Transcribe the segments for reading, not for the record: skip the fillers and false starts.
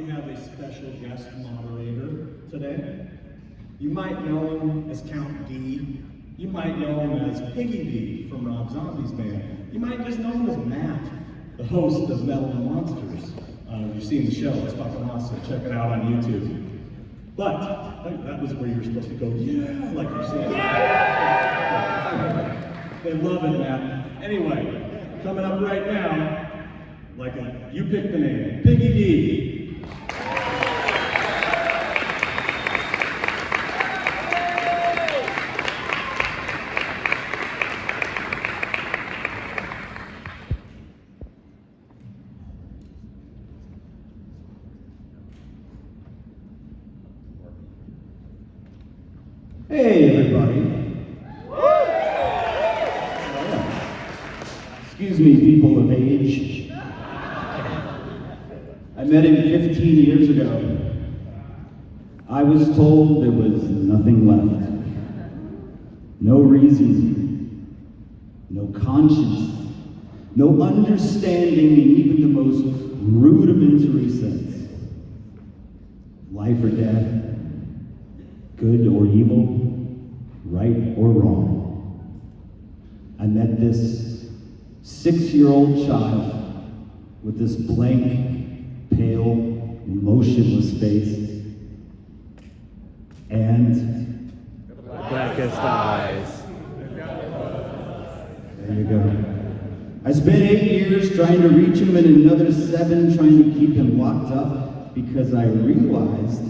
we have a special guest moderator today. You might know him as Count D. You might know him as Piggy D from Rob Zombie's band. You might just know him as Matt, the host of Metal and Monsters. If you've seen the show, it's fucking awesome. Check it out on YouTube. But that was where you were supposed to go, yeah, like you're saying. Yeah. They love it, Matt. Anyway, coming up right now, you pick the name, Piggy D. Hey, everybody. Excuse me, people of age. I met him 15 years ago. I was told there was nothing left. No reason, no conscience, no understanding in even the most rudimentary sense. Life or death, good or evil, right or wrong. I met this 6-year-old child with this blank, pale, motionless face and the blackest eyes. There you go. I spent 8 years trying to reach him and another 7 trying to keep him locked up because I realized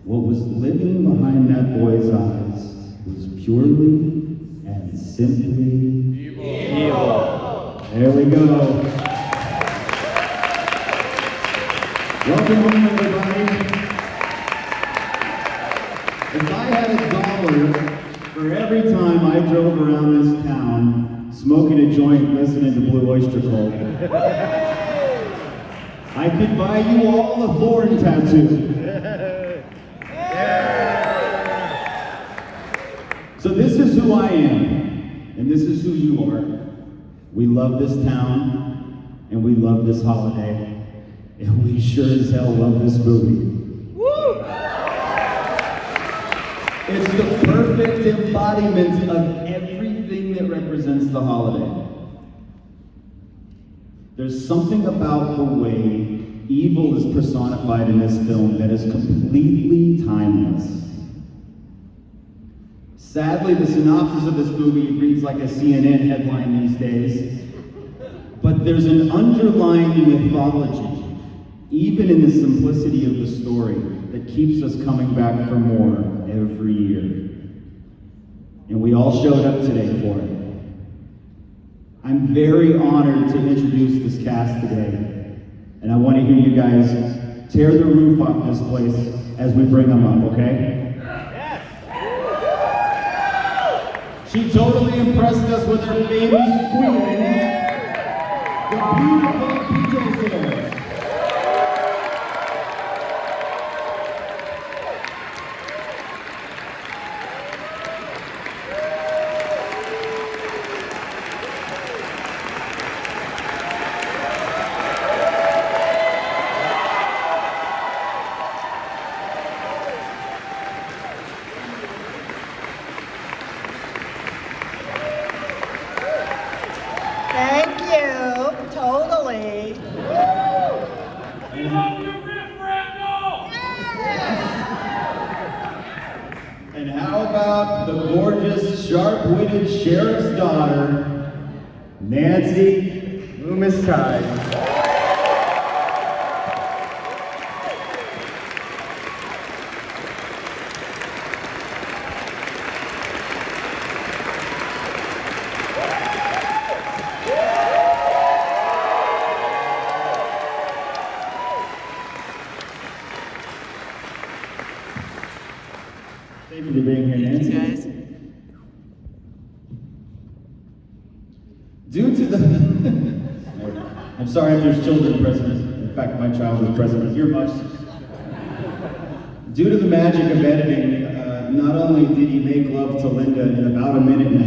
what was living behind that boy's eyes was purely and simply evil. There we go. Welcome home, everybody. If I had $1 for every time I drove around this town smoking a joint listening to Blue Oyster Cult, I could buy you all a thorn tattoo. So this is who I am, and this is who you are. We love this town, and we love this holiday, and we sure as hell love this movie. Woo! It's the perfect embodiment of everything that represents the holiday. There's something about the way evil is personified in this film that is completely timeless. Sadly, the synopsis of this movie reads like a CNN headline these days, but there's an underlying mythology, even in the simplicity of the story, that keeps us coming back for more every year. And we all showed up today for it. I'm very honored to introduce this cast today, and I want to hear you guys tear the roof off this place as we bring them up, okay? She totally impressed us with her famous squealing, the beautiful PJ Sarah. Thank you, totally. We love you, Riff Randall! And how about the gorgeous, sharp-witted sheriff's daughter, Nancy Loomis Tide. Thank you for being here, Nancy. Guys. Due to the... I'm sorry if there's children present. In fact, my child was present with earmuffs. Due to the magic of editing, not only did he make love to Linda in about 1.5 minutes,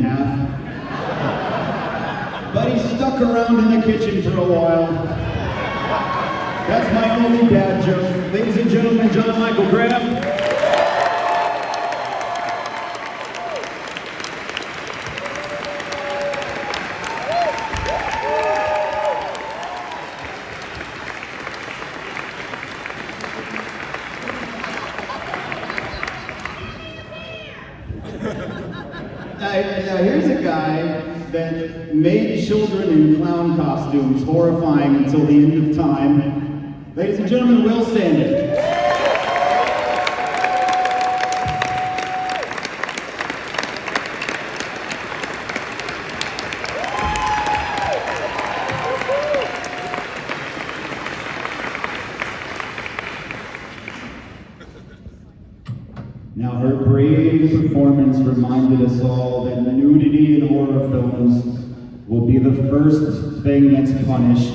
but he stuck around in the kitchen for a while. That's my only dad joke. Ladies and gentlemen, John Michael Graham. Now, here's a guy that made children in clown costumes horrifying until the end of time. Ladies and gentlemen, Will Sanders. Now, her brave performance reminded us all that nudity in horror films will be the first thing that's punished.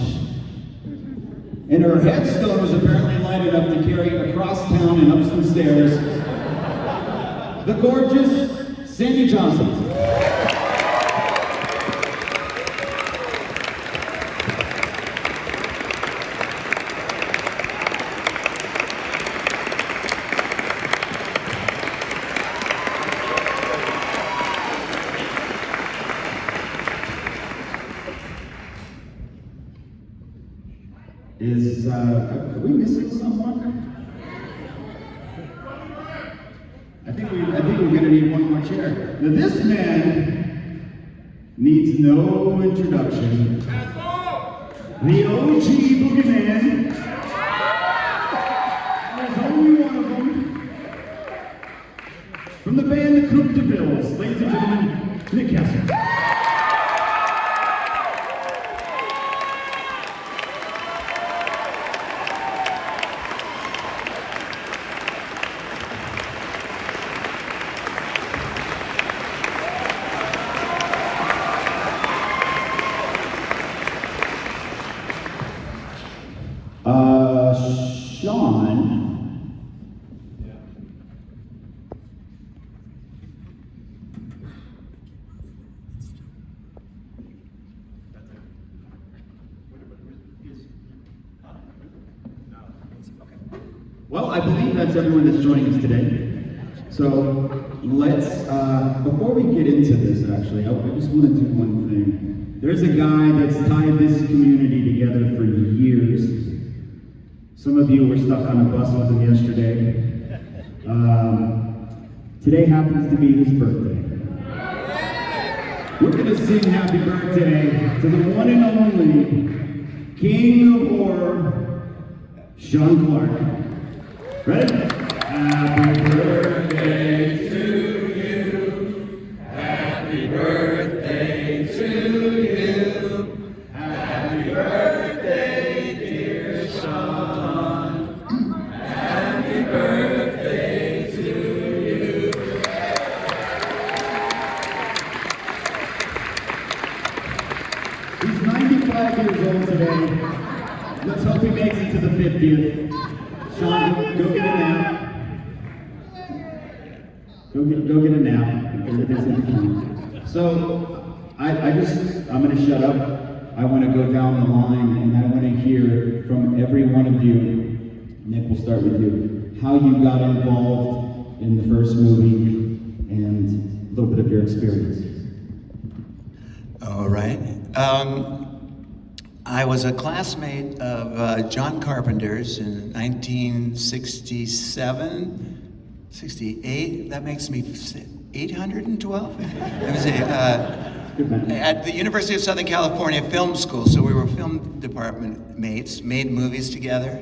And her headstone was apparently light enough to carry across town and up some stairs the gorgeous Sandy Johnson. Are we missing someone? I think we're gonna need one more chair. Now this man needs no introduction. The OG Boogeyman. There's only one of them. From the band The Coupe de Bills, ladies and gentlemen, Nick Castle. Sean. Well, I believe that's everyone that's joining us today. So let's, before we get into this, actually, I just want to do one thing. There's a guy that's tied this community together for years. Some of you were stuck on a bus with him yesterday. Today happens to be his birthday. We're gonna sing happy birthday to the one and only King of Horror, Sean Clark. Ready? Happy birthday to you. Happy birthday to you. Happy birthday, dear Sean. Happy birthday to you. He's 95 years old today. Let's hope he makes it to the 50th. Sean, go get a nap. Go get a nap. So, I'm gonna shut up. I wanna go down the line and I wanna hear from every one of you. Nick, we'll start with you. How you got involved in the first movie and a little bit of your experience. All right. I was a classmate of John Carpenter's in 1967, 68. That makes me 812. It was at the University of Southern California Film School, so we were film department mates, made movies together.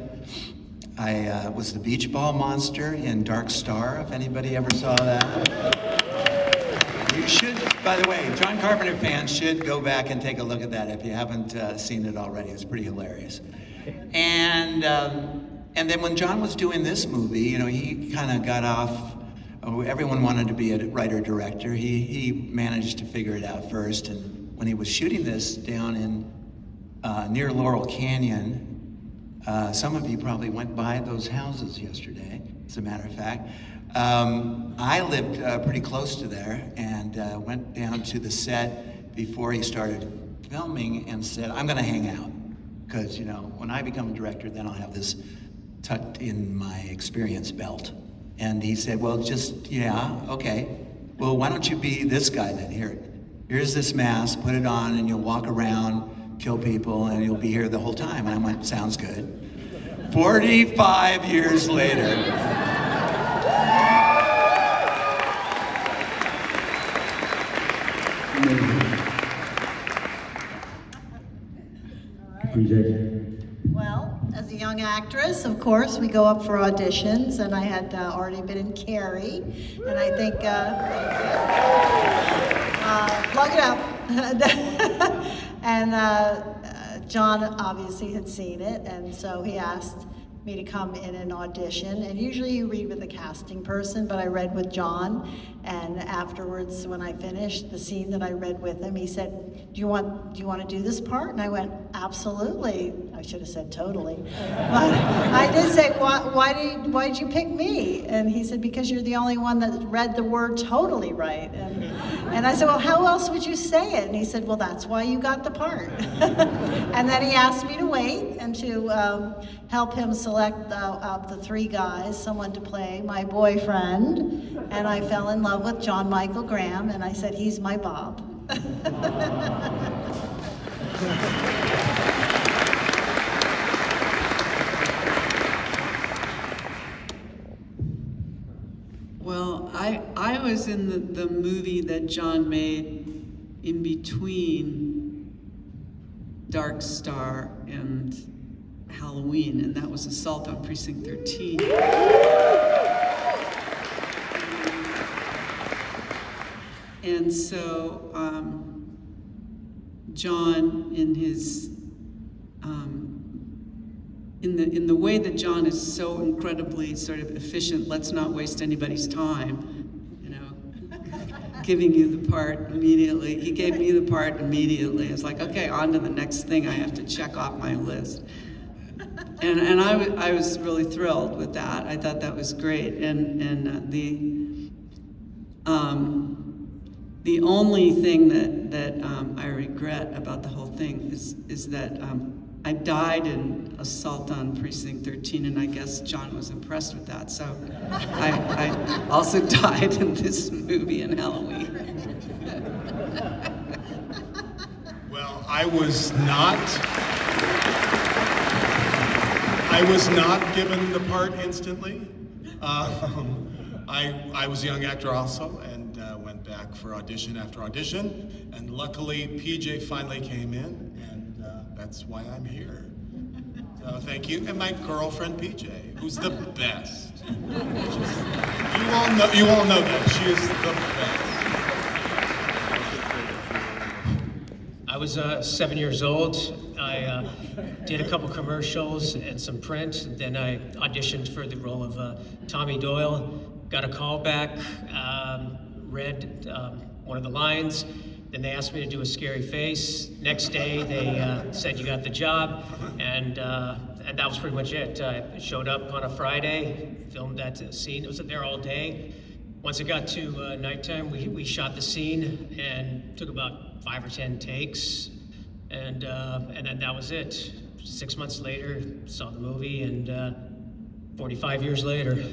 I was the beach ball monster in Dark Star, if anybody ever saw that. You should, by the way, John Carpenter fans should go back and take a look at that if you haven't seen it already. It's pretty hilarious. And then when John was doing this movie, you know, he kind of got off. Everyone wanted to be a writer-director. He managed to figure it out first. And when he was shooting this down in near Laurel Canyon, some of you probably went by those houses yesterday, as a matter of fact. I lived pretty close to there and went down to the set before he started filming and said, I'm gonna hang out. because, you know, when I become a director, then I'll have this tucked in my experience belt. And he said, well, just, yeah, okay. Well, why don't you be this guy then? Here's this mask, put it on, and you'll walk around, kill people, and you'll be here the whole time. And I went, sounds good. 45 years later. Well, as a young actress, of course, we go up for auditions, and I had already been in Carrie, and I think, plug it up. And John obviously had seen it, and so he asked me to come in and audition. And usually you read with a casting person, but I read with John. And afterwards, when I finished the scene that I read with him, he said, do you want to do this part? And I went, absolutely. I should have said totally. But I did say, why did you pick me? And he said, because you're the only one that read the word totally right. And I said, well, how else would you say it? And he said, well, that's why you got the part. And then he asked me to wait and to help him select of the three guys, someone to play my boyfriend. And I fell in love with John Michael Graham, and I said, he's my Bob. Well, I was in the movie that John made in between Dark Star and Halloween, and that was Assault on Precinct 13. And so John, in his in the way that John is so incredibly sort of efficient, let's not waste anybody's time, you know, giving you the part immediately. He gave me the part immediately. It's like, okay, on to the next thing I have to check off my list. And I was really thrilled with that. I thought that was great. And the only thing that I regret about the whole thing is that I died in Assault on Precinct 13, and I guess John was impressed with that. So I also died in this movie in Halloween. Well, I was not given the part instantly. I was a young actor also, and went back for audition after audition, and luckily PJ finally came in, and that's why I'm here. So thank you, and my girlfriend PJ, who's the best. You all know that she is the best. I was 7 years old. I did a couple commercials and some print. Then I auditioned for the role of Tommy Doyle. Got a call back, read one of the lines. Then they asked me to do a scary face. Next day, they said you got the job, and that was pretty much it. I showed up on a Friday, filmed that scene. It was there all day. Once it got to nighttime, we shot the scene and took about 5 or 10 takes, and then that was it. 6 months later, saw the movie, and 45 years later.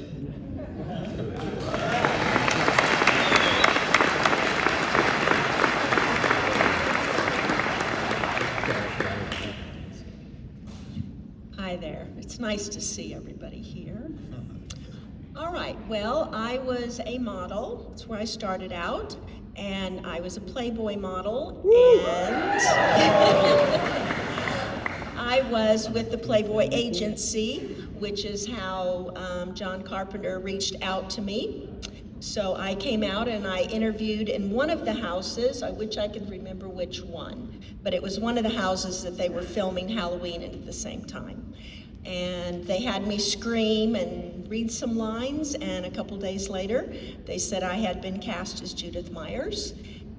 Hi there. It's nice to see everybody here. All right, well, I was a model. That's where I started out. And I was a Playboy model. And I was with the Playboy Agency, which is how John Carpenter reached out to me. So I came out and I interviewed in one of the houses. I wish I could remember which one, but it was one of the houses that they were filming Halloween in at the same time. And they had me scream and read some lines, and a couple days later, they said I had been cast as Judith Myers,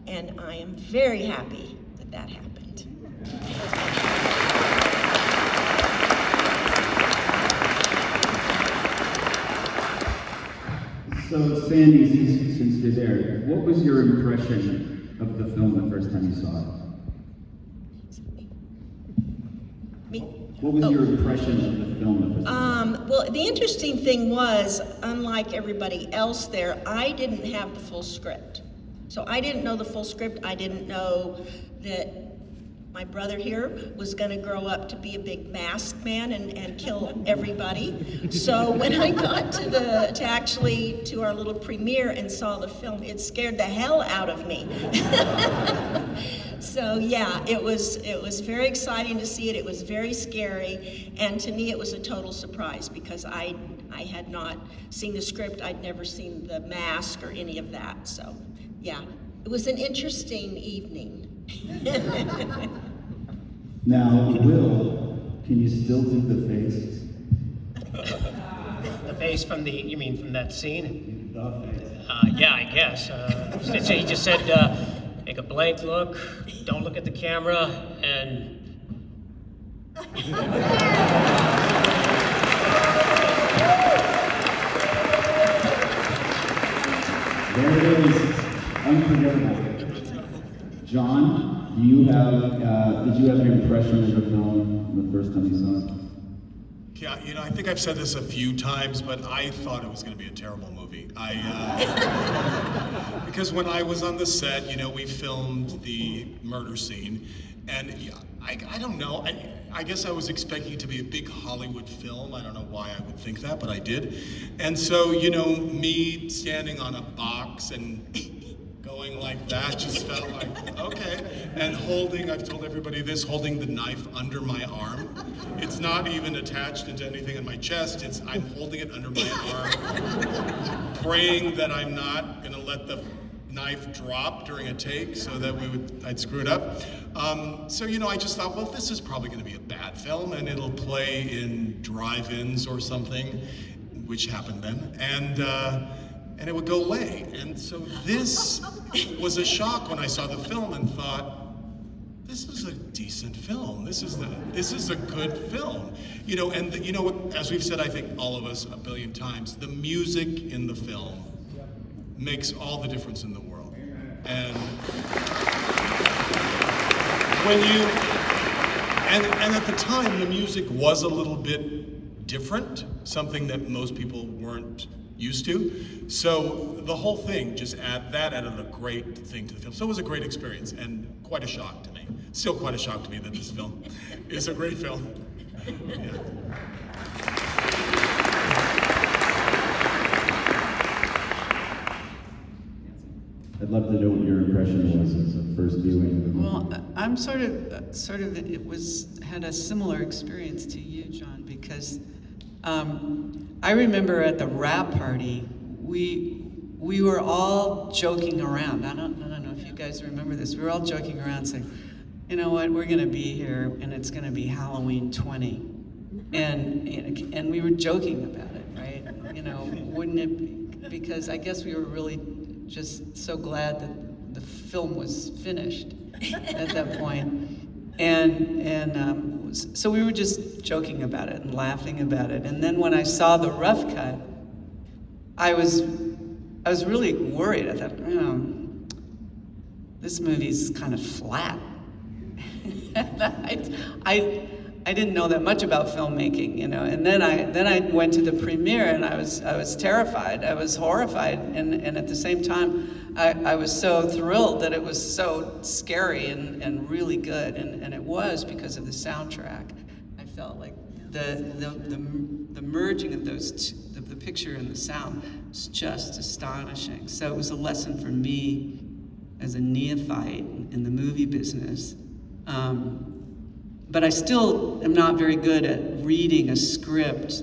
and I am very happy that that happened. So Sandy, since you're there, what was your impression of the film the first time you saw it? Me? What was Oh. your impression of the film the first time? Well, the interesting thing was, unlike everybody else there, I didn't have the full script. So I didn't know the full script. I didn't know that my brother here was going to grow up to be a big masked man and kill everybody. So when I got to our little premiere and saw the film, it scared the hell out of me. So yeah, it was very exciting to see it. It was very scary, and to me it was a total surprise because I had not seen the script. I'd never seen The Mask or any of that. So yeah, it was an interesting evening. Now, Will, can you still do the face? The face from you mean from that scene? The face. Yeah, I guess. He just said, make a blank look, don't look at the camera, and... There it is. Unforgettable. John, did you have an impression of the film the first time you saw it? Yeah, I think I've said this a few times, but I thought it was going to be a terrible movie. Because when I was on the set, we filmed the murder scene, and I don't know, I guess I was expecting it to be a big Hollywood film. I don't know why I would think that, but I did. And so, me standing on a box and going like that just felt like, okay. And I've told everybody this, holding the knife under my arm. It's not even attached into anything in my chest, I'm holding it under my arm, praying that I'm not gonna let the knife drop during a take so that I'd screw it up. So, I just thought, well, this is probably gonna be a bad film and it'll play in drive-ins or something, which happened then. And it would go away. And so this was a shock when I saw the film and thought, this is a decent film. This is a good film. As we've said, I think all of us a billion times, the music in the film makes all the difference in the world. And and at the time, the music was a little bit different, something that most people weren't used to. So the whole thing added a great thing to the film. So it was a great experience and quite a shock to me. Still quite a shock to me that this film is a great film. Yeah. I'd love to know what your impression was as a first viewing. Well, I'm sort of, had a similar experience to you, John, because I remember at the wrap party, we were all joking around. I don't know if you guys remember this. We were all joking around saying, you know what, we're gonna be here and it's gonna be Halloween 20. And we were joking about it, right? Wouldn't it be? Because I guess we were really just so glad that the film was finished at that point. So we were just joking about it and laughing about it. And then when I saw the rough cut, I was really worried. I thought, this movie's kind of flat. I didn't know that much about filmmaking, And then I went to the premiere and I was terrified. I was horrified, and at the same time, I was so thrilled that it was so scary and really good, and it was because of the soundtrack. I felt like the merging of those two, the picture and the sound was just astonishing. So it was a lesson for me as a neophyte in the movie business. But I still am not very good at reading a script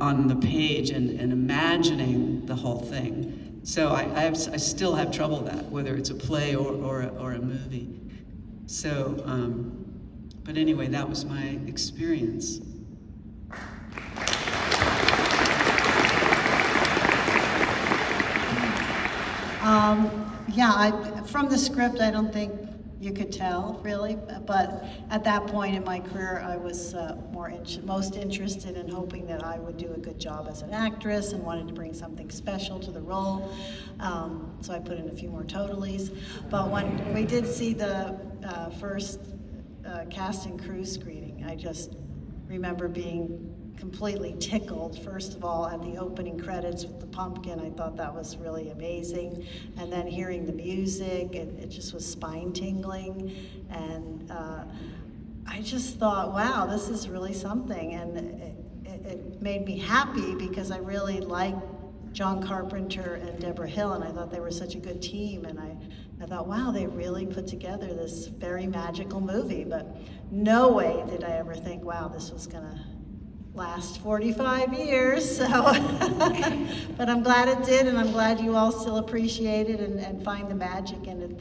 on the page and imagining the whole thing. So I still have trouble with that, whether it's a play or a movie. So, but anyway, that was my experience. From the script, I don't think you could tell, really, but at that point in my career, I was most interested in hoping that I would do a good job as an actress and wanted to bring something special to the role. So I put in a few more totalies. But when we did see the first cast and crew screening, amazing. I just remember being completely tickled, first of all, at the opening credits with the pumpkin. I thought that was really amazing. And then hearing the music, it just was spine tingling. And I just thought, wow, this is really something. And it made me happy because I really liked John Carpenter and Deborah Hill, and I thought they were such a good team. And I thought, wow, they really put together this very magical movie. But no way did I ever think, wow, this was gonna last 45 years, so. But I'm glad it did, and I'm glad you all still appreciate it and find the magic in it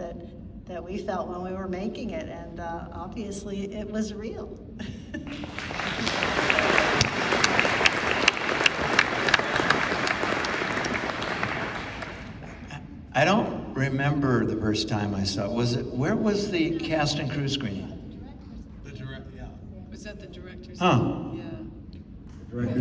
that we felt when we were making it, and obviously it was real. I don't remember the first time I saw it. Where was the cast and crew screening? Was that the director's? Huh. Yeah.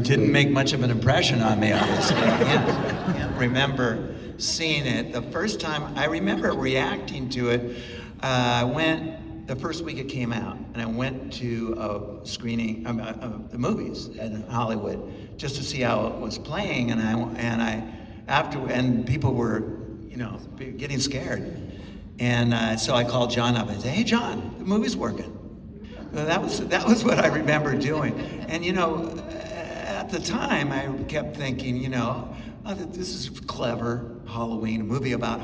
Didn't make much of an impression on me, obviously. I can't remember seeing it. The first time, I remember reacting to it. I went the first week it came out, and I went to a screening of the movies in Hollywood just to see how it was playing, and people were, getting scared. And so I called John up and said, "Hey, John, the movie's working." That was what I remember doing. And at the time, I kept thinking, this is clever, Halloween, a movie about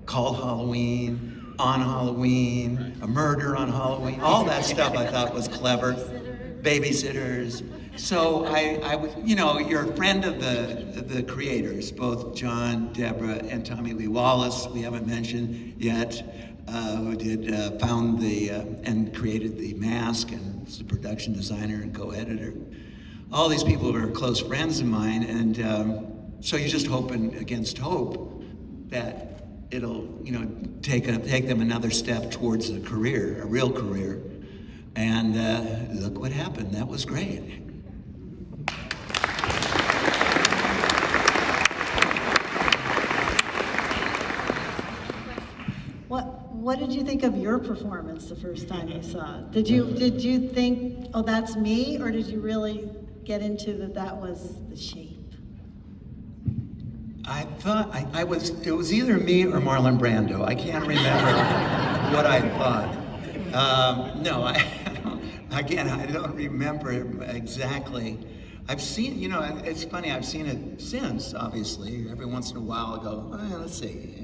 called Halloween, on Halloween, a murder on Halloween, all that stuff I thought was clever. Babysitters. So I was, you're a friend of the creators, both John, Deborah, and Tommy Lee Wallace, we haven't mentioned yet, who found and created The Mask and was the production designer and co-editor. All these people are close friends of mine, and so you're just hoping against hope that it'll, take them another step towards a career, a real career. And look what happened. That was great. What did you think of your performance the first time you saw it? Did you think, oh, that's me, or did you really get into that was the shape? I thought it was either me or Marlon Brando. I can't remember what I thought. No, I don't remember exactly. I've seen, it's funny, I've seen it since, obviously. Every once in a while I go, let's see.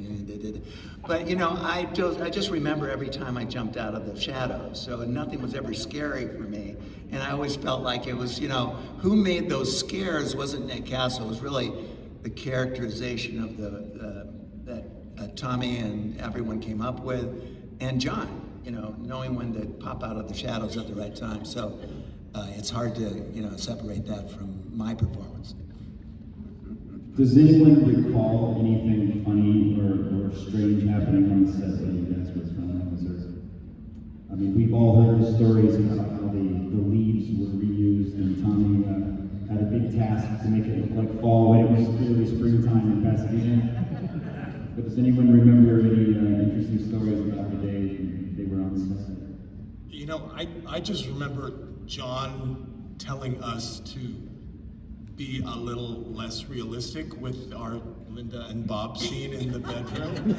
But, I just remember every time I jumped out of the shadows, so nothing was ever scary for me. And I always felt like it was, who made those scares wasn't Nick Castle, it was really the characterization of that Tommy and everyone came up with, and John, knowing when to pop out of the shadows at the right time. So it's hard to, separate that from my performance. Does anyone recall anything funny or strange happening on the set that you guys were filming? I mean, we've all heard the stories about how the leaves were reused, and Tommy had a big task to make it look like fall when it was clearly springtime in Pasadena. But does anyone remember any interesting stories about the day they were on set? I just remember John telling us to be a little less realistic with our Linda and Bob scene in the bedroom.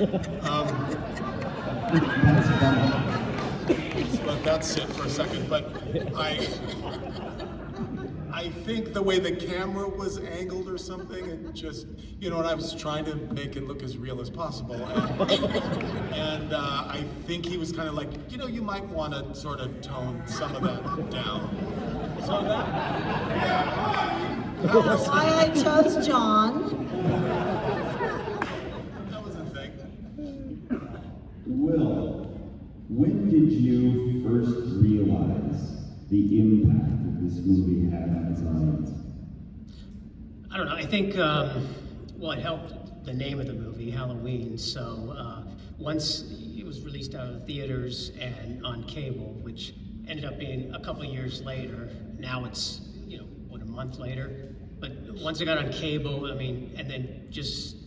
But that's it for a second. But I think the way the camera was angled or something, it just, and I was trying to make it look as real as possible. And I think he was kind of like, you might want to sort of tone some of that down. So That's why I chose John. That was a thing. Will, when did you first realize the impact that this movie had on its audience? I don't know. I think, it helped the name of the movie, Halloween. So once it was released out of theaters and on cable, which ended up being a couple of years later. Now it's, a month later. But once it got on cable, and then just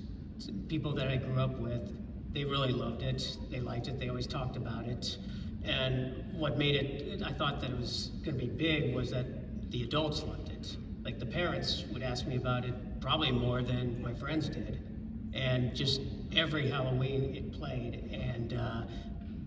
people that I grew up with, they really loved it. They liked it. They always talked about it. And what made it, I thought that it was gonna be big, was that the adults loved it. Like the parents would ask me about it probably more than my friends did. And just every Halloween it played, and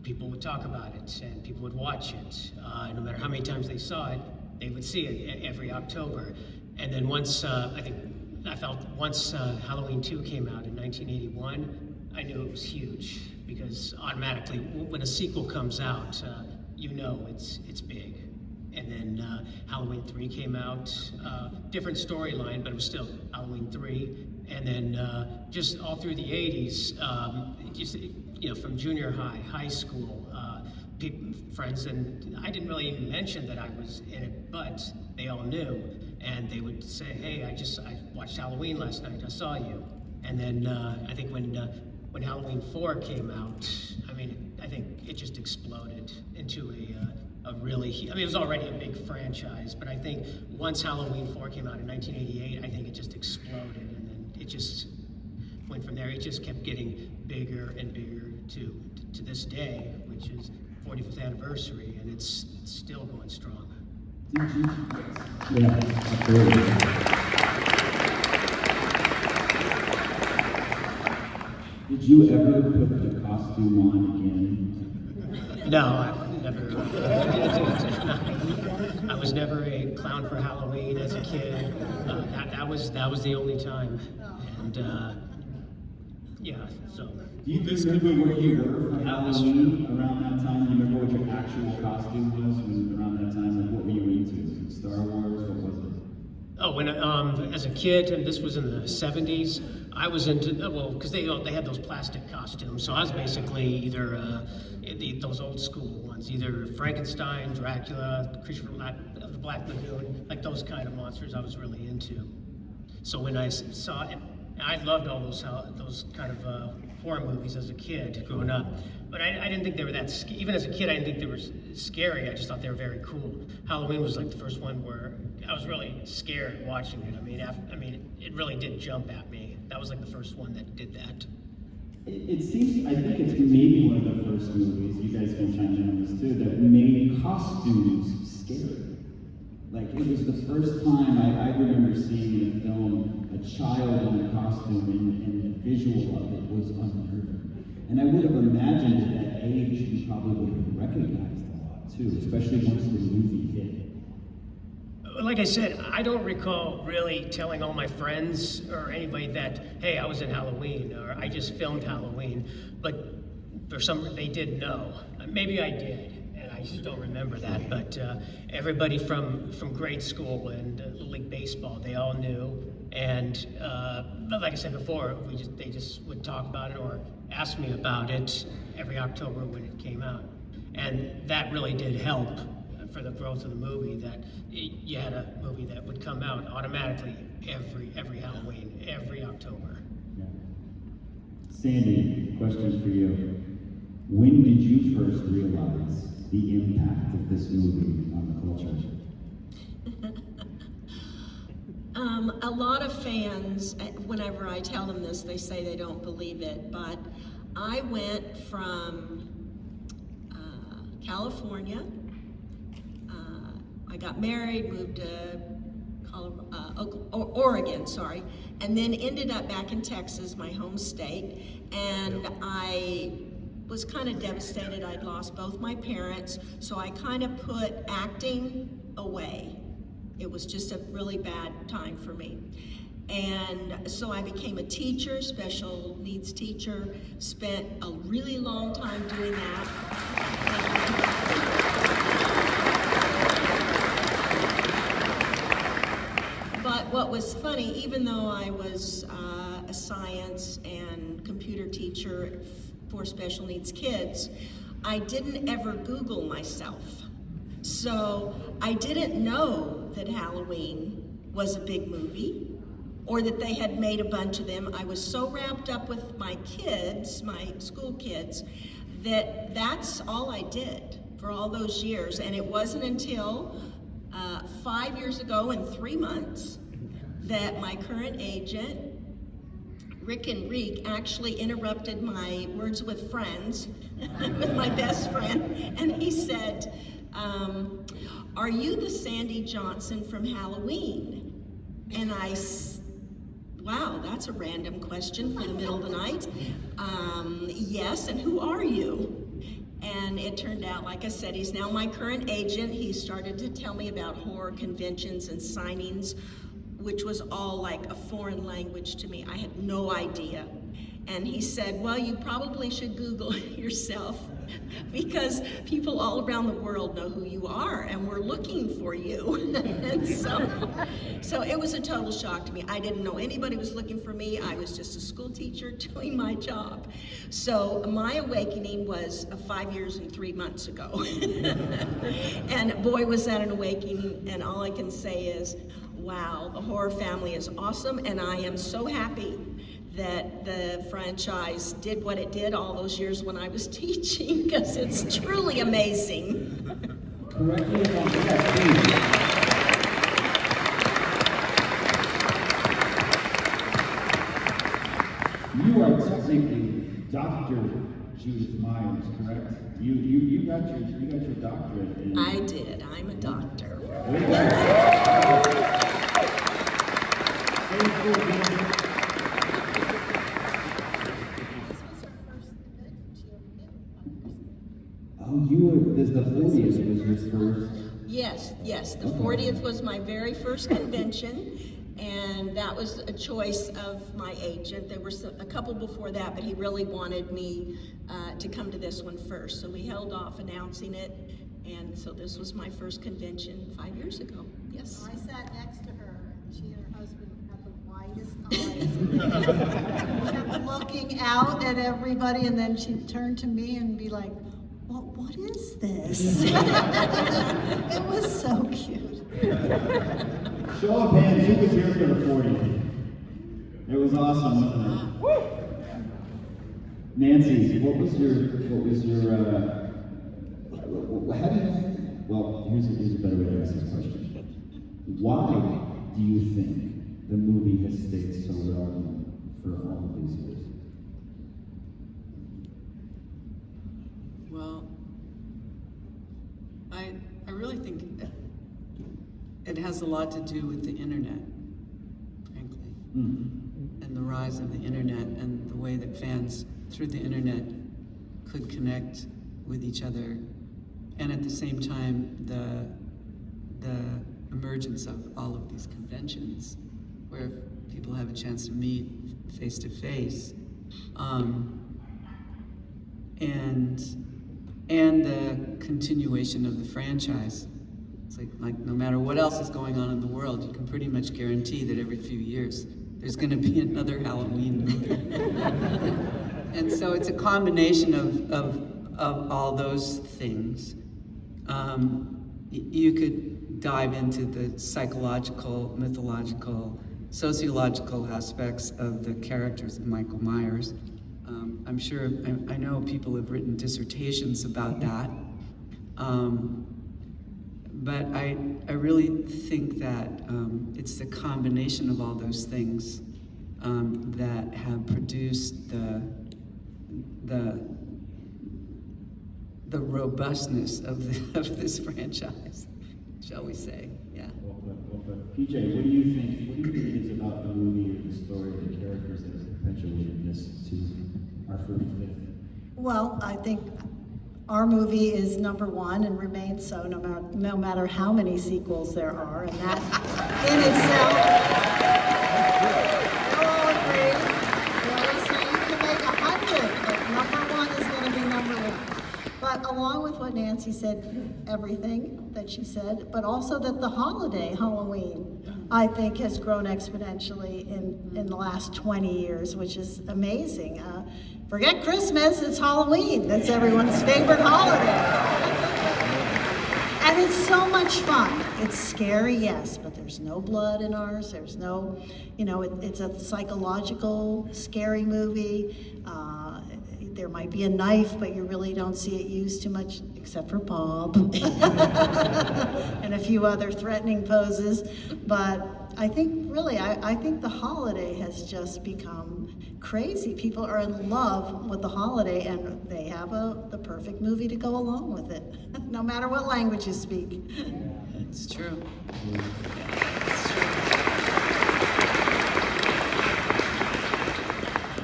people would talk about it, and people would watch it. No matter how many times they saw it, they would see it every October. And then once, I felt once Halloween 2 came out in 1981, I knew it was huge, because automatically when a sequel comes out, you know it's big. And then Halloween 3 came out, different storyline, but it was still Halloween 3. And then just all through the 80s, just, you know, from junior high, high school, friends, and I didn't really even mention that I was in it, but they all knew. And they would say, hey, I watched Halloween last night, I saw you. And then I think when Halloween 4 came out, I mean, I think it just exploded into a really, I mean, it was already a big franchise, but I think once Halloween 4 came out in 1988, I think it just exploded, and then it just went from there. It just kept getting bigger and bigger to this day, which is 45th anniversary, and it's still going strong. Yeah, absolutely. Did you ever put the costume on again? No, I've never. I was never a clown for Halloween as a kid. That was the only time, and yeah. So. Do you remember where you were for Halloween around that time? Do you remember what your actual costume was around that time? Like, what were you into? Star Wars? What was it? Oh, when as a kid, and this was in the 70s, I was into, well, because they had those plastic costumes, so I was basically either those old school ones, either Frankenstein, Dracula, Creature from the Black Lagoon, like those kind of monsters I was really into. So when I saw it, I loved all those kind of horror movies as a kid growing up, but I didn't think they were that, even as a kid, I didn't think they were scary. I just thought they were very cool. Halloween was like the first one where I was really scared watching it. I mean, it really did jump at me. That was like the first one that did that. It seems, I think it's maybe one of the first movies, you guys can chime in on this too, that made costumes scary. Like, it was the first time I remember seeing in a film a child in a costume, and the visual of it was unnerving. And I would have imagined at that age you probably would have recognized a lot too, especially once the movie hit. Like I said, I don't recall really telling all my friends or anybody that, hey, I was in Halloween, or I just filmed Halloween, but for some reason they did know. Maybe I did. I just don't remember that, but everybody from grade school and Little League Baseball, they all knew. And but like I said before, they just would talk about it or ask me about it every October when it came out. And that really did help for the growth of the movie, that you had a movie that would come out automatically every Halloween, every October. Yeah. Sandy, question for you. When did you first realize the impact of this movie on the culture? A lot of fans, whenever I tell them this, they say they don't believe it, but I went from California, I got married, moved to Oregon, and then ended up back in Texas, my home state, and I was kind of devastated. I'd lost both my parents, so I kind of put acting away. It was just a really bad time for me. And so I became a teacher, special needs teacher, spent a really long time doing that. But what was funny, even though I was a science and computer teacher for special needs kids, I didn't ever Google myself. So I didn't know that Halloween was a big movie or that they had made a bunch of them. I was so wrapped up with my kids, my school kids, that that's all I did for all those years. And it wasn't until 5 years ago and 3 months that my current agent Rick Enrique actually interrupted my Words with Friends with my best friend, and he said, are you the Sandy Johnson from Halloween? And wow, that's a random question for the middle of the night. Yes, and who are you? And it turned out, like I said, he's now my current agent. He started to tell me about horror conventions and signings, which was all like a foreign language to me. I had no idea. And he said, well, you probably should Google yourself because people all around the world know who you are and we're looking for you. And so it was a total shock to me. I didn't know anybody was looking for me. I was just a school teacher doing my job. So my awakening was 5 years and 3 months ago. And boy, was that an awakening. And all I can say is, wow, the horror family is awesome. And I am so happy that the franchise did what it did all those years when I was teaching, because it's truly amazing. Correct me if I'm correct, please. You are technically Dr. Judith Myers, correct? You got your doctorate in... I did. I'm a doctor. Oh, the 40th was your first? Yes, the 40th was my very first convention, and that was a choice of my agent. There were a couple before that, but he really wanted me to come to this one first, so we held off announcing it, and so this was my first convention 5 years ago, yes. I sat next to her, and she and her husband had the widest eyes. She kept looking out at everybody, and then she'd turn to me and be like, what is this? It was so cute. Show of hands, who was here for the 40th? It was awesome, wasn't it? Nancy, what was your, how do you, well, here's a better way to ask this question. Why do you think the movie has stayed so relevant for all of these years? Well, I really think it has a lot to do with the internet, frankly, and the rise of the internet and the way that fans through the internet could connect with each other, and at the same time the emergence of all of these conventions where people have a chance to meet face to face, and the continuation of the franchise. It's like no matter what else is going on in the world, you can pretty much guarantee that every few years there's going to be another Halloween movie. And so it's a combination of all those things. You could dive into the psychological, mythological, sociological aspects of the characters of Michael Myers. I'm sure, I know people have written dissertations about that. But I really think that it's the combination of all those things that have produced the robustness of this franchise, shall we say? Yeah. PJ, what do you think it is about the movie or the story or the characters that has perpetuated this to our 45th? Well, I think our movie is #1 and remains so no matter how many sequels there are, and that in itself, we'll all agree. We always say you can make 100, but #1 is going to be #1. But along with what Nancy said, everything that she said, but also that the holiday, Halloween, I think has grown exponentially in the last 20 years, which is amazing. Forget Christmas, it's Halloween. That's everyone's favorite holiday. And it's so much fun. It's scary, yes, but there's no blood in ours. There's no, it's a psychological, scary movie. There might be a knife, but you really don't see it used too much, except for Bob. And a few other threatening poses. But I think, really, I think the holiday has just become crazy. People are in love with the holiday, and they have the perfect movie to go along with it, no matter what language you speak. It's true.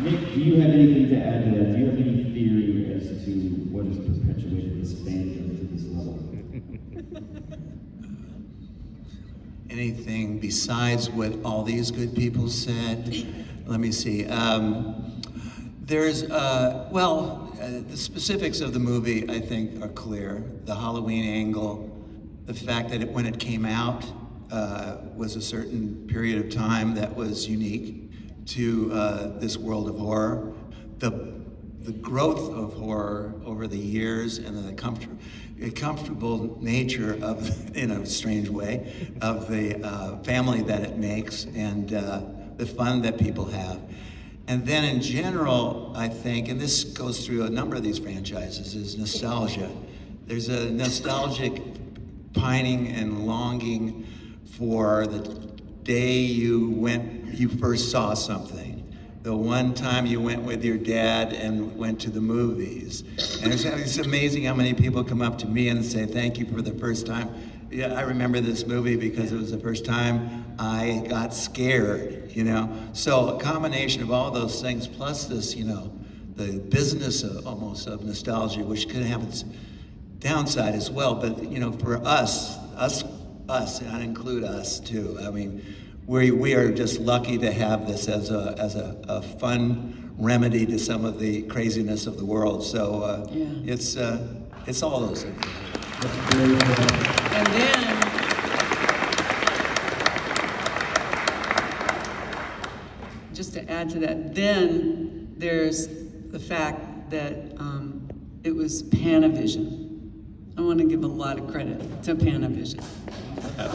Nick, do you have anything to add to that? Do you have any theory as to what has perpetuated this fandom to this level? Anything besides what all these good people said? Let me see. The specifics of the movie, I think, are clear. The Halloween angle, the fact that when it came out was a certain period of time that was unique to this world of horror. The growth of horror over the years and the comfortable nature of, in a strange way, of the family that it makes and the fun that people have. And then in general, I think, and this goes through a number of these franchises, is nostalgia. There's a nostalgic pining and longing for the day you first saw something. The one time you went with your dad and went to the movies. And it's amazing how many people come up to me and say, thank you for the first time. Yeah, I remember this movie because it was the first time I got scared, you know? So a combination of all those things, plus this, you know, the business almost of nostalgia, which could have its downside as well. But, you know, for us, and I include us too, I mean, we are just lucky to have this as a fun remedy to some of the craziness of the world. So it's all those things. And then, just to add to that, then there's the fact that it was Panavision. I want to give a lot of credit to Panavision. Also,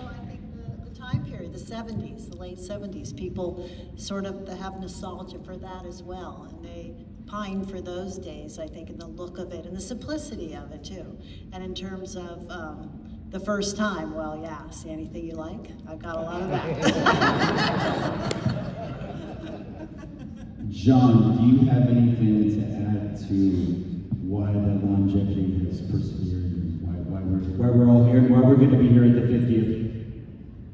I think the time period, the 70s, the late 70s, people sort of have nostalgia for that as well, and they pine for those days, I think, in the look of it and the simplicity of it too. And in terms of the first time, well, yeah, see anything you like? I've got a lot of that. John, do you have anything to add to why the longevity has persevered and why we're all here and why we're going to be here at the 50th?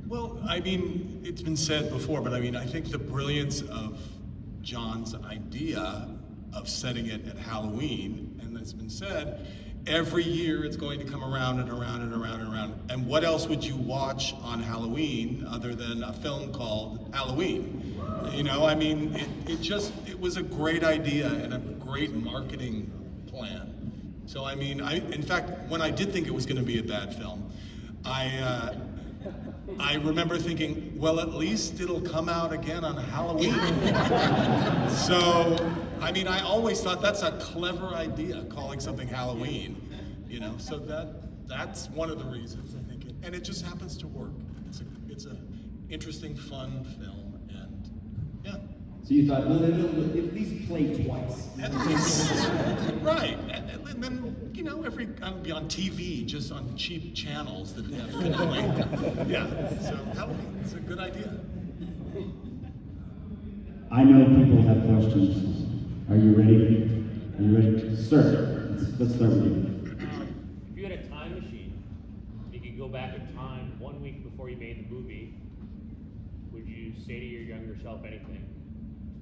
Well, I mean, it's been said before, but I mean, I think the brilliance of John's idea of setting it at Halloween, and it's been said, every year it's going to come around and around and around and around. And what else would you watch on Halloween other than a film called Halloween? You know, I mean, it was a great idea and a great marketing plan. So I mean, in fact, when I did think it was going to be a bad film, I remember thinking, well, at least it'll come out again on Halloween. So, I mean, I always thought that's a clever idea, calling something Halloween, you know, so that's one of the reasons, I think, and it just happens to work. It's a interesting, fun film, and yeah. So you thought, well, it'll at least play twice. At least, right, and then, you know, I'll be on TV, just on cheap channels that have good play. Yeah, so Halloween is a good idea. I know people have questions. Are you ready? Are you ready? Sir, let's start with you. If you had a time machine, you could go back in time 1 week before you made the movie, would you say to your younger self anything?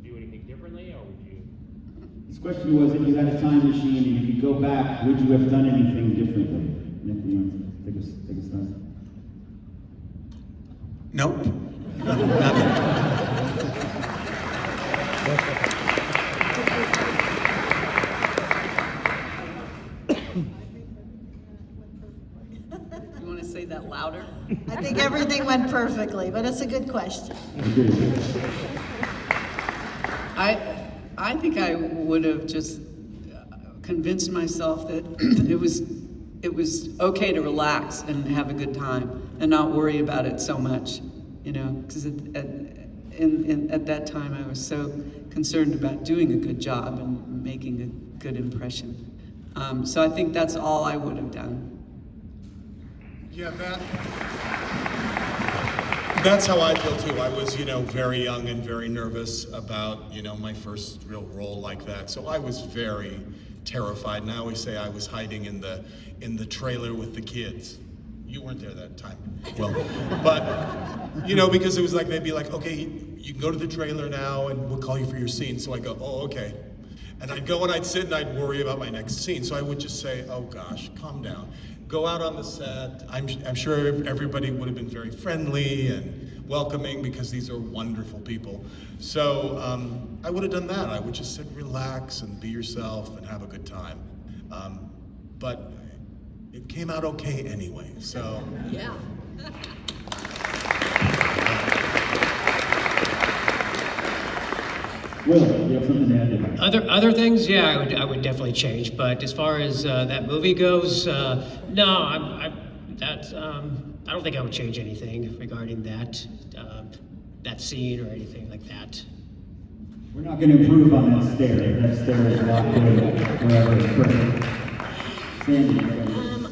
Do anything differently, or would you? His question was, if you had a time machine and you could go back, would you have done anything differently? Nick, you want to take a start? Nope. Nothing. You want to say that louder? I think everything went perfectly, but it's a good question. I think I would have just convinced myself that it was okay to relax and have a good time and not worry about it so much, you know, because at that time I was so concerned about doing a good job and making a good impression. So I think that's all I would have done. Yeah, That's how I feel too. I was, very young and very nervous about, my first real role like that. So I was very terrified. And I always say I was hiding in the trailer with the kids. You weren't there that time. Well, but, because it was like, they'd be like, okay, you can go to the trailer now and we'll call you for your scene. So I go, oh, okay. And I'd go and I'd sit and I'd worry about my next scene. So I would just say, oh gosh, calm down. Go out on the set. I'm sure everybody would have been very friendly and welcoming because these are wonderful people. So I would have done that. I would just sit, relax, and be yourself and have a good time. But it came out okay anyway, so. Yeah. Will, you have something to add to that? Other things, yeah, I would definitely change. But as far as that movie goes, no, I don't think I would change anything regarding that scene or anything like that. We're not going to improve on that stair. That stair is locked in forever and perfect. Sandy,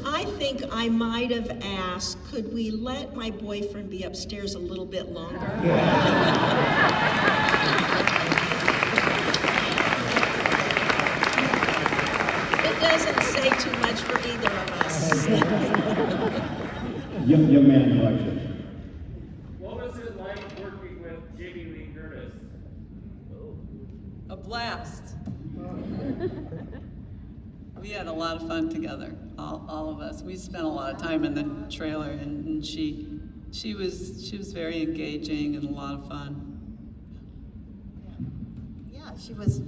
I think I might have asked, could we let my boyfriend be upstairs a little bit longer? It doesn't say too much for either of us. young man in the lecture. What was it like working with Jamie Lee Curtis? A blast. We had a lot of fun together, all of us. We spent a lot of time in the trailer, and she was very engaging and a lot of fun. Yeah, she was,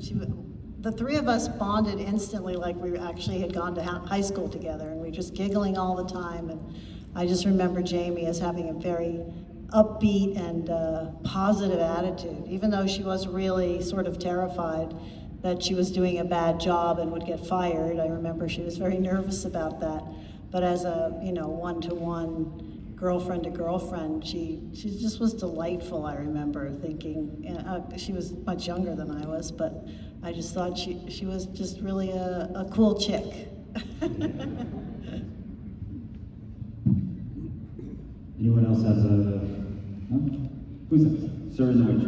the three of us bonded instantly like we actually had gone to high school together, and we were just giggling all the time. And I just remember Jamie as having a very upbeat and positive attitude, even though she was really sort of terrified that she was doing a bad job and would get fired. I remember she was very nervous about that. But as a, one-to-one, girlfriend to girlfriend, she just was delightful. I remember thinking, she was much younger than I was, but I just thought she was just really a cool chick. Anyone else has no? Who's that? Sir in the witch.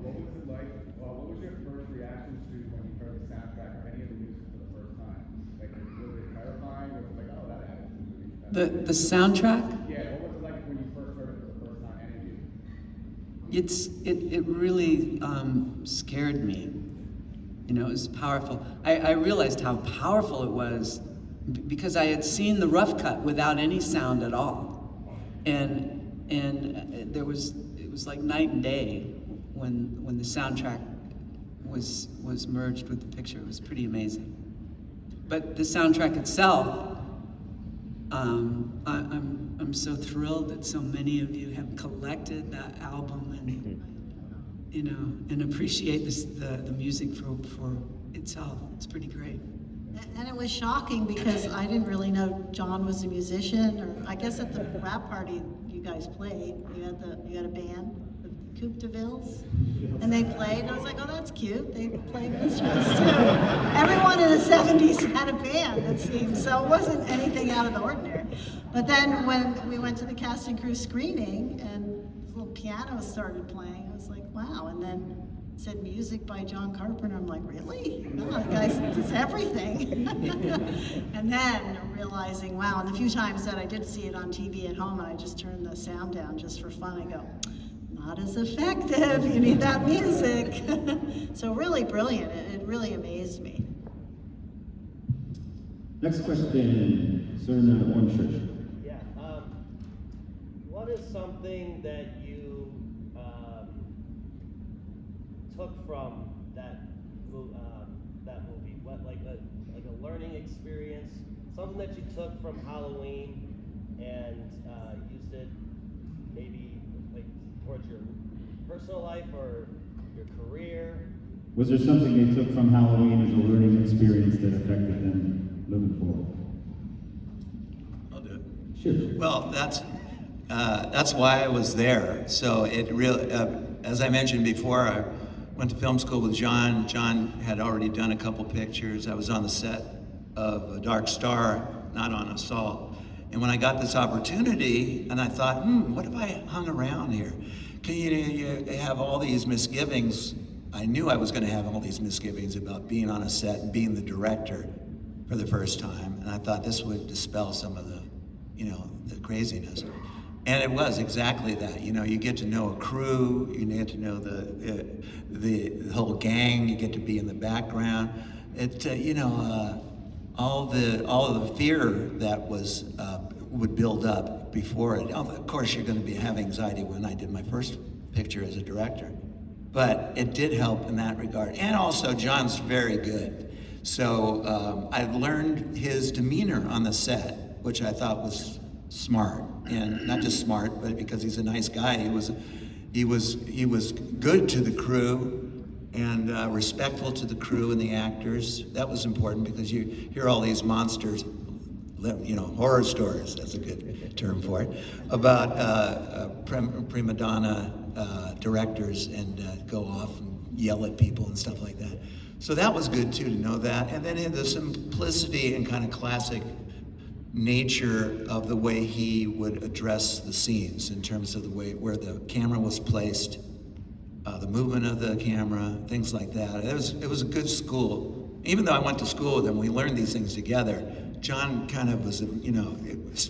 What was it like, what was your first reaction to when you heard the soundtrack or any of the music for the first time? Like, was it terrifying? Was it like, oh, that added to the movie? The soundtrack? Yeah, what was it like when you first heard it for the first time, any of you? It really scared me. It was powerful. I realized how powerful it was because I had seen the rough cut without any sound at all. And it was like night and day when the soundtrack was merged with the picture. It was pretty amazing. But the soundtrack itself, I'm so thrilled that so many of you have collected that album and appreciate the music for itself. It's pretty great. And it was shocking because I didn't really know John was a musician, or I guess at the rap party you guys played, you had a band, the Coupe de Villes, and they played, and I was like, oh, that's cute. They played instruments too. Everyone in the 70s had a band, it seemed, so it wasn't anything out of the ordinary. But then when we went to the cast and crew screening and this little piano started playing, I was like, wow, and then it said music by John Carpenter. I'm like, really? Oh, the guy does everything. And then realizing, wow, and the few times that I did see it on TV at home and I just turned the sound down just for fun, I go, not as effective, you need that music. So really brilliant, it really amazed me. Next question, sir in the orange shirt. Yeah, what is something that you took from that movie? What, like a learning experience, something that you took from Halloween and used it maybe like towards your personal life or your career? Was there something they took from Halloween as a learning experience that affected them moving forward? I'll do it. Sure. Well, that's why I was there. So it really, as I mentioned before, I went to film school with John. John had already done a couple pictures. I was on the set of A Dark Star, not on Assault. And when I got this opportunity, and I thought, what if I hung around here? Can you have all these misgivings? I knew I was going to have all these misgivings about being on a set and being the director for the first time. And I thought this would dispel some of the, the craziness. And it was exactly that. You get to know a crew, you get to know the whole gang, you get to be in the background. All of the fear that would build up before it. Of course, you're going to have anxiety when I did my first picture as a director, but it did help in that regard. And also, John's very good. So I've learned his demeanor on the set, which I thought was smart, and not just smart, but because he's a nice guy. He was good to the crew and respectful to the crew and the actors. That was important because you hear all these monsters, horror stories, that's a good term for it, about prima donna directors and go off and yell at people and stuff like that. So that was good too, to know that. And then the simplicity and kind of classic nature of the way he would address the scenes in terms of the way where the camera was placed, the movement of the camera, things like that. It was a good school. Even though I went to school with him, we learned these things together. John kind of was,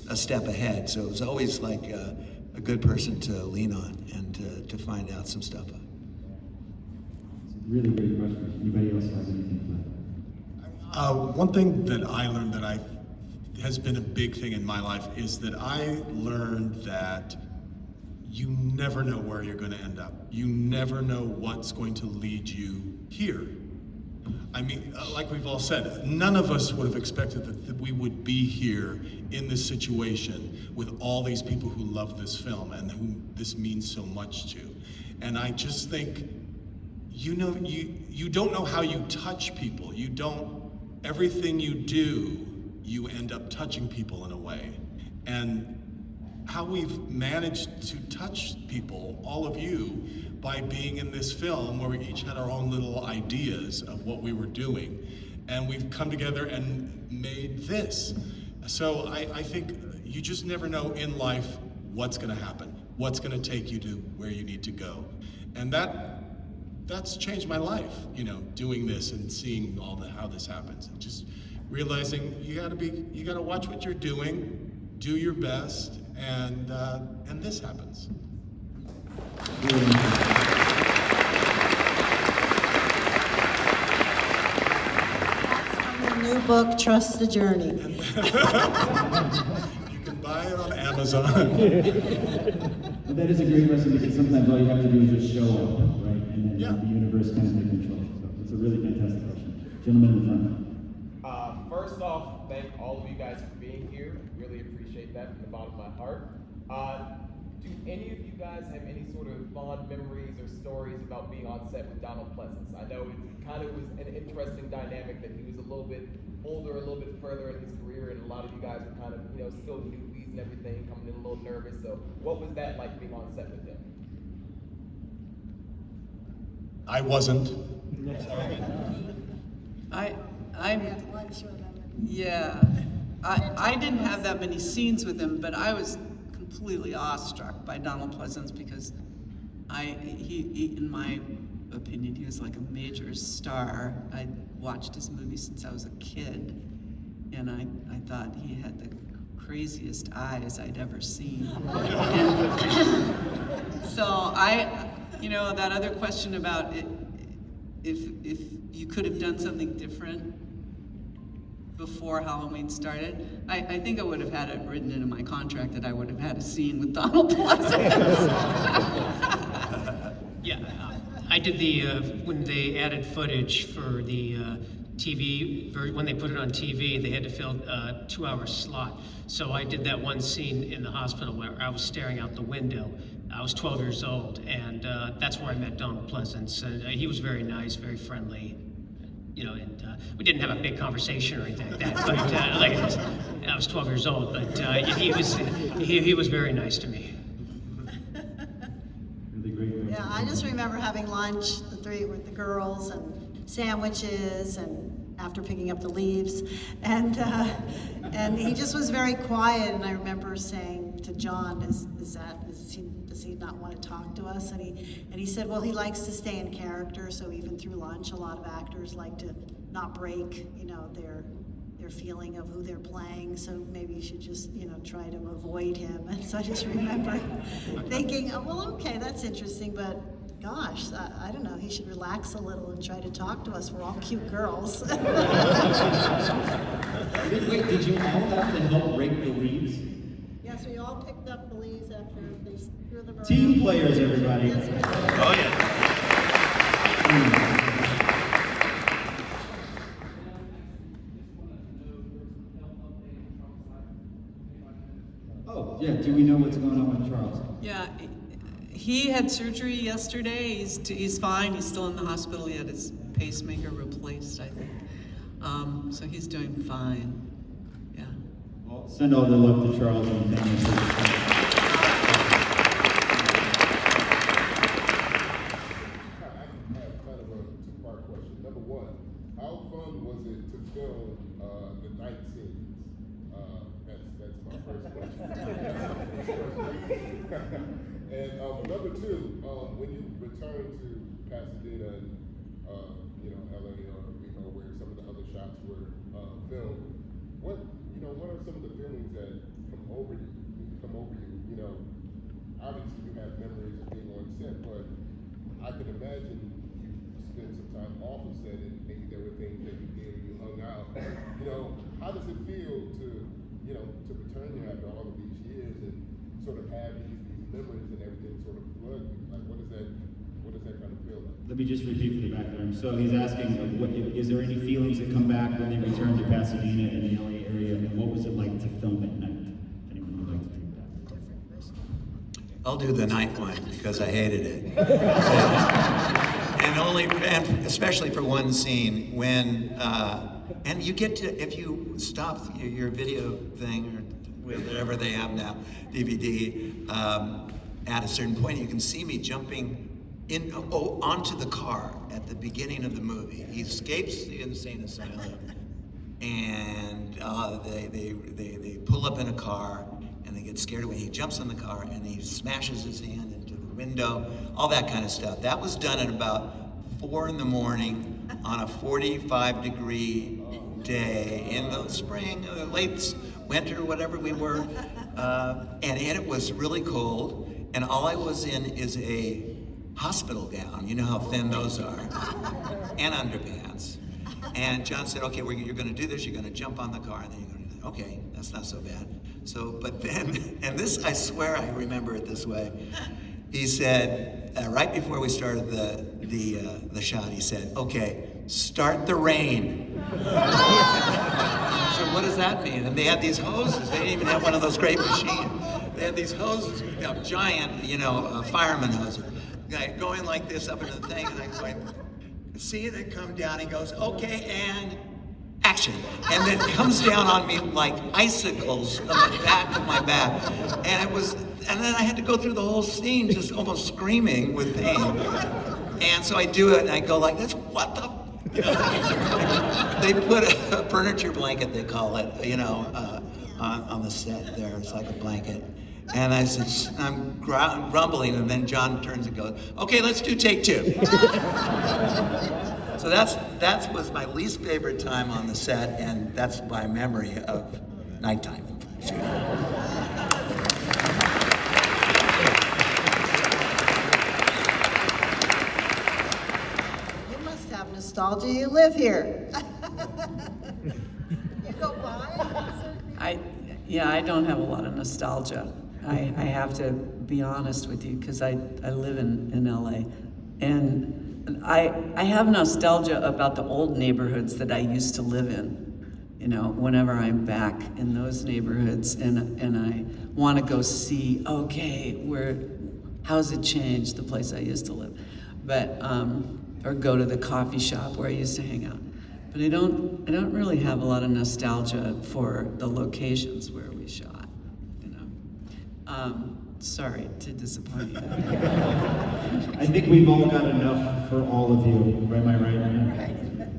a step ahead. So it was always like a good person to lean on and to find out some stuff. Really great question. Anybody else has anything for that? One thing that I learned that has been a big thing in my life is that I learned that you never know where you're going to end up. You never know what's going to lead you here. I mean, like we've all said, none of us would have expected that we would be here in this situation with all these people who love this film and whom this means so much to. And I just think, you don't know how you touch people. Everything you do, you end up touching people in a way. And how we've managed to touch people, all of you, by being in this film where we each had our own little ideas of what we were doing. And we've come together and made this. So I think you just never know in life what's gonna happen, what's gonna take you to where you need to go. And that's changed my life, doing this and seeing how this happens. And just realizing you gotta watch what you're doing, do your best, and this happens. From the new book, Trust the Journey. You can buy it on Amazon. Well, that is a great lesson because sometimes all you have to do is just show up, right? And then the universe kind of takes control. So it's a really fantastic question. Gentleman in the front. First off, thank all of you guys for being here. Really appreciate that from the bottom of my heart. Do any of you guys have any sort of fond memories or stories about being on set with Donald Pleasence? I know it kind of was an interesting dynamic that he was a little bit older, a little bit further in his career, and a lot of you guys were kind of, still newbies and everything, coming in a little nervous. So what was that like being on set with him? I wasn't. I didn't have that many scenes with him, but I was completely awestruck by Donald Pleasence because he, in my opinion, he was like a major star. I watched his movies since I was a kid, and I thought he had the craziest eyes I'd ever seen. And so that other question about it, if you could have done something different before Halloween started, I think I would have had it written into my contract that I would have had a scene with Donald Pleasence. Yeah, I did when they added footage for the TV, when they put it on TV, they had to fill a 2-hour slot. So I did that one scene in the hospital where I was staring out the window. I was 12 years old, and that's where I met Donald Pleasence. And he was very nice, very friendly, and we didn't have a big conversation or anything like that. But I was 12 years old, but he was very nice to me. Yeah, I just remember having lunch, the three with the girls, and sandwiches, and after picking up the leaves, and And he just was very quiet, and I remember saying to John, does he not want to talk to us? And he said, well, he likes to stay in character, so even through lunch, a lot of actors like to not break, their feeling of who they're playing, so maybe you should just, try to avoid him. And so I just remember thinking, oh, well, okay, that's interesting, but gosh, I don't know, he should relax a little and try to talk to us. We're all cute girls. Wait, did you all have to help rake the leaves? Yes, we all picked up the leaves after they threw them around. Team players, everybody. Yes, we did. Oh, yeah. Oh, yeah, do we know what's going on with Charles? Yeah, he had surgery yesterday. He's fine. He's still in the hospital. He had his pacemaker replaced, I think. So he's doing fine. Yeah. Well, send all the love to Charles and family. How fun was it to film the night scenes? That's my first question. And number two, when you return to Pasadena and LA or where some of the other shots were filmed, what are some of the feelings that come over you? Obviously you have memories of being on set, but I can imagine you spent some time off of set and maybe there were things that you did and you hung out. How does it feel to return here after all of these years and sort of have these memories and everything sort of flood you? Like, what does that kind of feel like? Let me just repeat for the back room. So he's asking, is there any feelings that come back when they return to Pasadena and the LA area, and what was it like to film at night? If anyone would like to take that. I'll do the night one because I hated it. and especially for one scene when, and you get to, if you stop your video thing or whatever they have now, DVD, at a certain point you can see me jumping onto the car at the beginning of the movie. He escapes the insane asylum and they pull up in a car and they get scared away. He jumps in the car and he smashes his hand into the window, all that kind of stuff. That was done at about 4 in the morning on a 45-degree day in the spring, late winter, whatever we were. And it was really cold. And all I was in is a hospital gown. You know how thin those are. And underpants. And John said, okay, you're going to do this. You're going to jump on the car. And then you're going to do that. Okay, that's not so bad. So, but then, and this, I swear I remember it this way. He said, right before we started the shot, he said, okay, start the rain. So what does that mean? And they had these hoses. They didn't even have one of those great machines. They had these hoses, giant, fireman hoses, going like this up into the thing, and I'm going, see it come down. He goes, okay, and action. And then it comes down on me like icicles on the back of my back. And then I had to go through the whole scene just almost screaming with pain. And so I do it, and I go like this, what the? They put a furniture blanket, they call it, on the set there. It's like a blanket. And I said, I'm grumbling, and then John turns and goes, okay, let's do take 2. So that was my least favorite time on the set, and that's my memory of nighttime shooting. You must have nostalgia. You live here. You go by? I don't have a lot of nostalgia. I have to be honest with you because I live in LA. And I have nostalgia about the old neighborhoods that I used to live in. Whenever I'm back in those neighborhoods and I want to go see, okay, how's it changed, the place I used to live? But, or go to the coffee shop where I used to hang out. But I don't really have a lot of nostalgia for the locations where we shot, Sorry to disappoint you. I think we've all got enough for all of you. Am I right?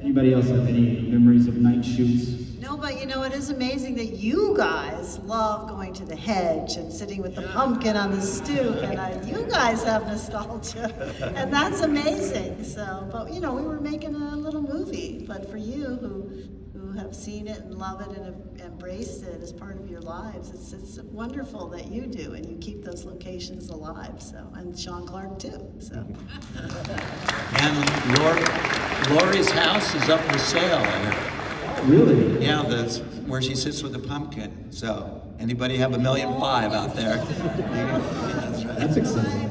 Anybody else have any memories of night shoots? Nobody But you know, it is amazing that you guys love going to the hedge and sitting with the pumpkin on the stoop, and you guys have nostalgia, and that's amazing. So, but you know, we were making a little movie, but for you who have seen it and love it and have embraced it as part of your lives, it's wonderful that you do, and you keep those locations alive. So, and Sean Clark too. So. And Lori's house is up for sale. Really? Yeah, that's where she sits with the pumpkin. So, anybody have $1.5 million out there? That's exciting.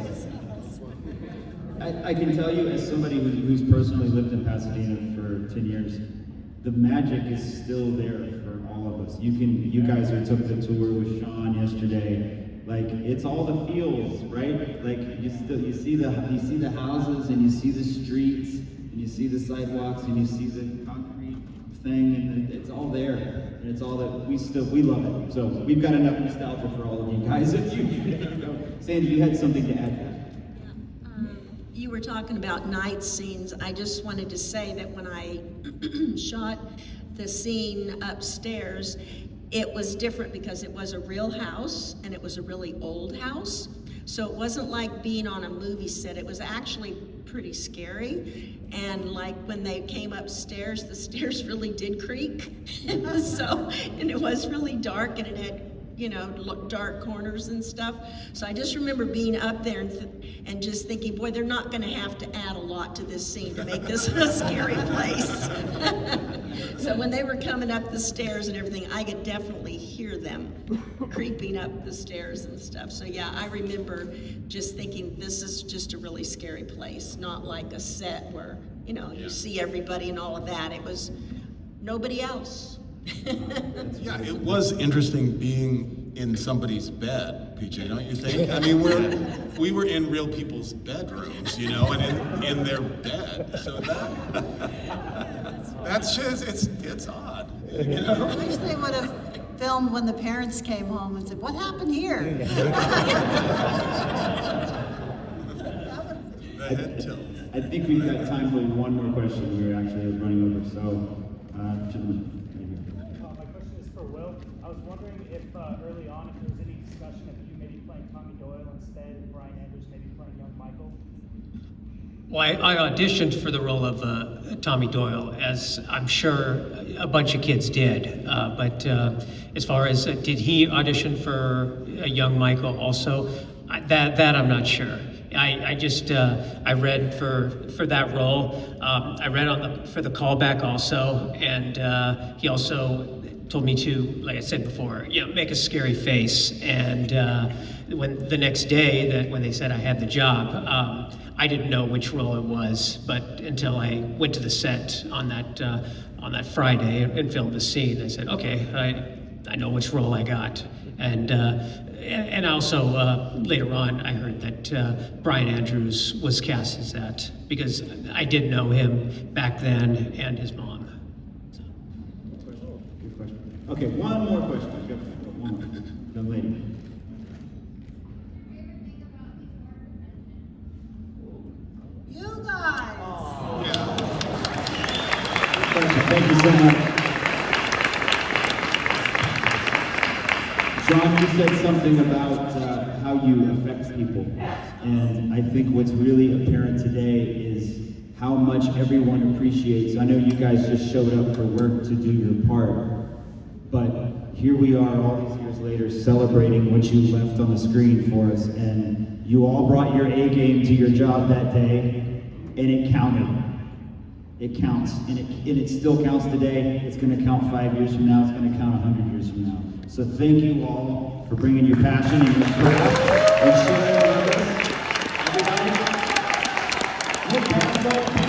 I can tell you, as somebody who's personally lived in Pasadena for 10 years, the magic is still there for all of us. You guys who took the tour with Sean yesterday, like it's all the feels, right? Like you see the houses and you see the streets and you see the sidewalks and you see the concrete thing, and it's all there, and it's all that we love it. So we've got enough nostalgia for all of you guys. If you Sandy, you had something to add. You were talking about night scenes. I just wanted to say that when I shot the scene upstairs, it was different because it was a real house and it was a really old house. So it wasn't like being on a movie set. It was actually pretty scary. And like when they came upstairs, the stairs really did creak. And it was really dark, and it had, you know, dark corners and stuff. So I just remember being up there and just thinking, boy, they're not gonna have to add a lot to this scene to make this a scary place. So when they were coming up the stairs and everything, I could definitely hear them creeping up the stairs and stuff. So yeah, I remember just thinking, this is just a really scary place, not like a set where, you know, you see everybody and all of that. It was nobody else. Yeah, it was interesting being in somebody's bed, PJ, don't you think? I mean, we were in real people's bedrooms, you know, and in their bed. So that's just, it's odd, you know? I wish they would have filmed when the parents came home and said, what happened here? I think we've got time for one more question. We're actually running over, so gentlemen. My question is for Will. I was wondering if early on, if there was any discussion of you maybe playing Tommy Doyle instead, and Brian Andrews maybe playing young Michael. Well, I auditioned for the role of Tommy Doyle, as I'm sure a bunch of kids did. But as far as did he audition for a young Michael also, that I'm not sure. I just I read for that role. I read for the callback also, and he also told me to, like I said before, you know, make a scary face. And when the next day when they said I had the job, I didn't know which role it was, but until I went to the set on that Friday and filmed the scene, I said, okay, I know which role I got. And also later on, I heard that Brian Andrews was cast as that, because I did know him back then and his mom. So. Good question. Okay, one more question. One more. Young lady. You guys! Thank you so much. John, you said something about how you affect people, and I think what's really apparent today is how much everyone appreciates. I know you guys just showed up for work to do your part, but here we are all these years later celebrating what you left on the screen for us, and you all brought your A game to your job that day, and it counted. It counts, and it still counts today. It's going to count 5 years from now. It's going to count 100 years from now. So thank you all for bringing your passion and your craft and sharing with us. Everybody,